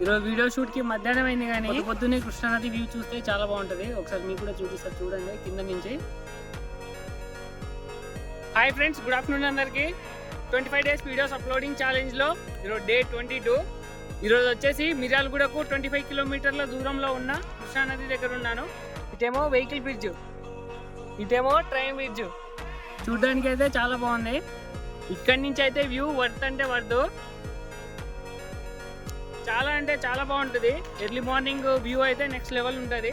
ఈరోజు వీడియో షూట్కి మధ్యాహ్నం అయింది, కానీ పొద్దున్నే కృష్ణానది వ్యూ చూస్తే చాలా బాగుంటుంది. ఒకసారి మీకు కూడా చూపిస్తారు, చూడండి కింద నుంచి. హాయ్ ఫ్రెండ్స్, గుడ్ ఆఫ్టర్నూన్ అందరికి. 25 days వీడియోస్ అప్లోడింగ్ ఛాలెంజ్లో ఈరోజు డే 22. ఈరోజు వచ్చేసి మిర్యాలగూడకు 25 కిలోమీటర్ల దూరంలో ఉన్న కృష్ణానది దగ్గర ఉన్నాను. ఇటేమో వెహికల్ బ్రిడ్జ్, ఇటేమో ట్రైన్ బ్రిడ్జ్. చూడడానికి అయితే చాలా బాగుంది. ఇక్కడి నుంచి అయితే వ్యూ వర్త్ అంటే వర్త్, చాలా అంటే చాలా బాగుంటుంది. ఎర్లీ మార్నింగ్ వ్యూ అయితే నెక్స్ట్ లెవెల్ ఉంటుంది.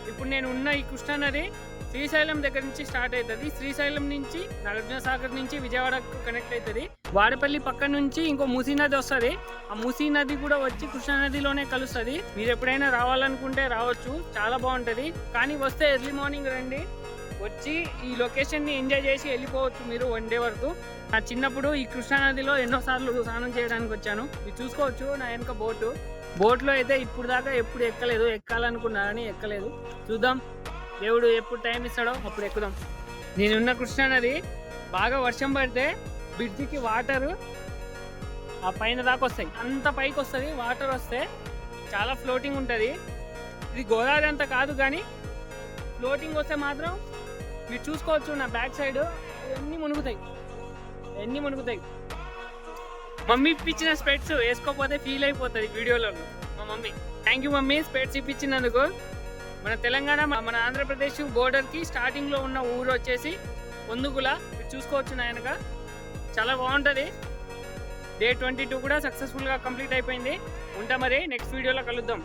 ఇప్పుడు నేను ఉన్న ఈ కృష్ణానది శ్రీశైలం దగ్గర నుంచి స్టార్ట్ అవుతుంది. శ్రీశైలం నుంచి నాగార్జున సాగర్ నుంచి విజయవాడకు కనెక్ట్ అవుతుంది. వాడపల్లి పక్క నుంచి ఇంకో మూసీ నది వస్తుంది. ఆ మూసీ నది కూడా వచ్చి కృష్ణానదిలోనే కలుస్తుంది. మీరు ఎప్పుడైనా రావాలనుకుంటే రావచ్చు, చాలా బాగుంటుంది. కానీ వస్తే ఎర్లీ మార్నింగ్ రండి, వచ్చి ఈ లొకేషన్ని ఎంజాయ్ చేసి వెళ్ళిపోవచ్చు మీరు 1 day వరకు. నా చిన్నప్పుడు ఈ కృష్ణానదిలో ఎన్నోసార్లు స్నానం చేయడానికి వచ్చాను. మీరు చూసుకోవచ్చు నా వెనక బోట్లో అయితే ఇప్పుడు దాకా ఎప్పుడు ఎక్కలేదు. ఎక్కాలనుకున్నానని ఎక్కలేదు. చూద్దాం, దేవుడు ఎప్పుడు టైం ఇస్తాడో అప్పుడు ఎక్కుదాం. నేనున్న కృష్ణానది బాగా వర్షం పడితే బ్రిడ్జికి వాటరు ఆ పైన దాకా వస్తాయి, అంత పైకి వస్తుంది. వాటర్ వస్తే చాలా ఫ్లోటింగ్ ఉంటుంది. ఇది గోదావరి అంత కాదు, కానీ ఫ్లోటింగ్ వస్తే మాత్రం మీరు చూసుకోవచ్చు. నా బ్యాక్ సైడ్ ఎన్ని మునుగుతాయి. మమ్మీ ఇప్పించిన స్పెట్స్ వేసుకోకపోతే ఫీల్ అయిపోతుంది వీడియోలో మా మమ్మీ. థ్యాంక్ యూ మమ్మీ, స్పెట్స్ ఇప్పించినందుకు. మన తెలంగాణ మన ఆంధ్రప్రదేశ్ బోర్డర్కి స్టార్టింగ్లో ఉన్న ఊరు వచ్చేసి పొందుగుల. మీరు చూసుకోవచ్చు నా వెనక, చాలా బాగుంటుంది. డే 22 కూడా సక్సెస్ఫుల్గా కంప్లీట్ అయిపోయింది. ఉంటా మరి, నెక్స్ట్ వీడియోలో కలుద్దాం.